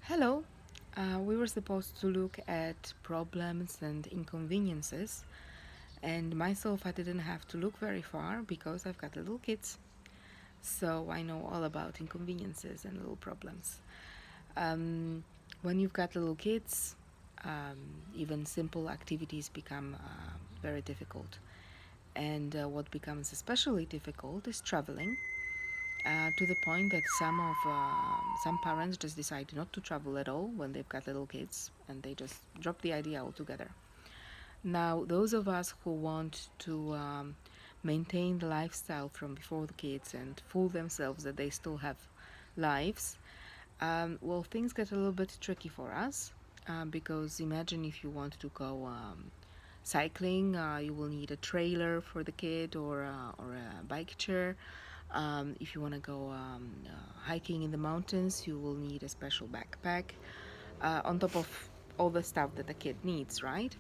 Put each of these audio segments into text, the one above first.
Hello. We were supposed to look at problems and inconveniences, and myself, I didn't have to look very far because I've got little kids, so I know all about inconveniences and little problems. Um, when you've got little kids, even simple activities become very difficult, and what becomes especially difficult is traveling to the point that some parents just decide not to travel at all when they've got little kids, and they just drop the idea altogether. Now, those of us who want to maintain the lifestyle from before the kids and fool themselves that they still have lives, well, things get a little bit tricky for us, because imagine if you want to go cycling, you will need a trailer for the kid, or a bike chair. If you want to go hiking in the mountains, you will need a special backpack, on top of all the stuff that the kid needs, right?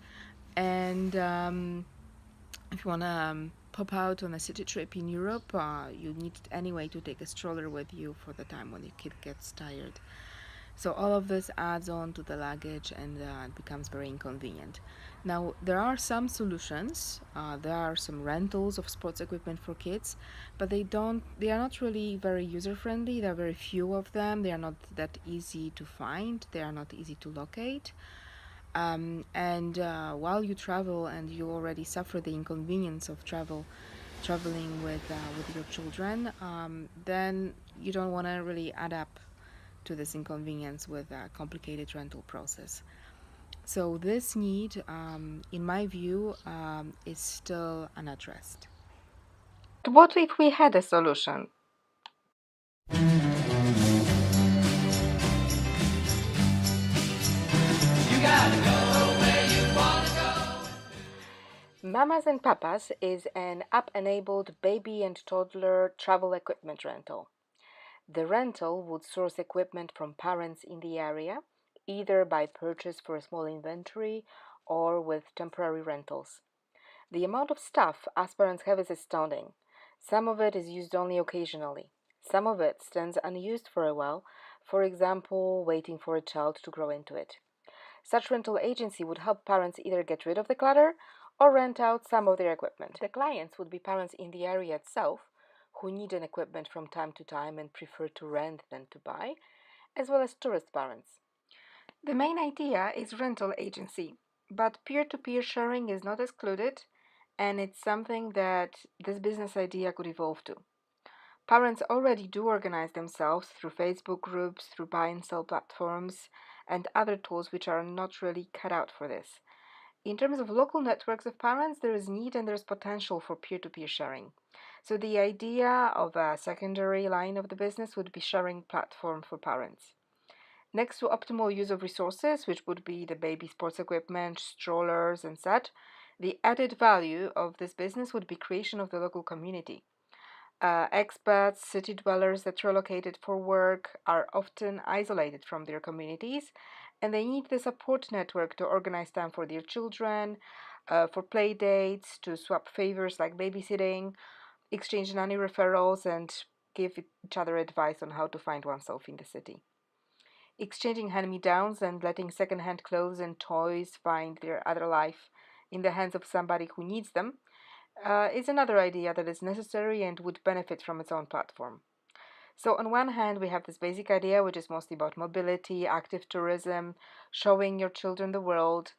And if you want to pop out on a city trip in Europe, you need anyway to take a stroller with you for the time when your kid gets tired. So all of this adds on to the luggage, and it becomes very inconvenient. Now, there are some solutions. There are some rentals of sports equipment for kids, but they are not really very user friendly. There are very few of them. They are not that easy to find. They are not easy to locate. And while you travel and you already suffer the inconvenience of traveling with your children, then you don't want to really add up to this inconvenience with a complicated rental process. So this need, in my view, is still unaddressed. What if we had a solution? Mamas and Papas is an app enabled baby and toddler travel equipment rental. The rental would source equipment from parents in the area, either by purchase for a small inventory or with temporary rentals. The amount of stuff as parents have is astounding. Some of it is used only occasionally. Some of it stands unused for a while, for example, waiting for a child to grow into it. Such rental agency would help parents either get rid of the clutter or rent out some of their equipment. The clients would be parents in the area itself who need an equipment from time to time and prefer to rent than to buy, as well as tourist parents. The main idea is rental agency, but peer-to-peer sharing is not excluded, and it's something that this business idea could evolve to. Parents already do organize themselves through Facebook groups, through buy and sell platforms, and other tools which are not really cut out for this. In terms of local networks of parents, there is need and there's potential for peer to peer sharing. So, the idea of a secondary line of the business would be sharing platform for parents. Next to optimal use of resources, which would be the baby sports equipment, strollers, and such, the added value of this business would be creation of the local community. Expats, city dwellers that relocated for work are often isolated from their communities, and they need the support network to organize time for their children, for play dates, to swap favors like babysitting, exchange nanny referrals, and give each other advice on how to find oneself in the city. Exchanging hand me downs and letting secondhand clothes and toys find their other life in the hands of somebody who needs them is another idea that is necessary and would benefit from its own platform. So, on one hand, we have this basic idea, which is mostly about mobility, active tourism, showing your children the world,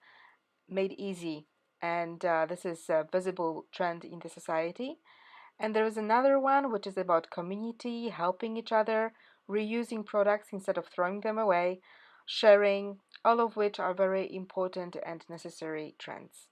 made easy. And this is a visible trend in the society. And there is another one, which is about community, helping each other, reusing products instead of throwing them away, sharing, all of which are very important and necessary trends.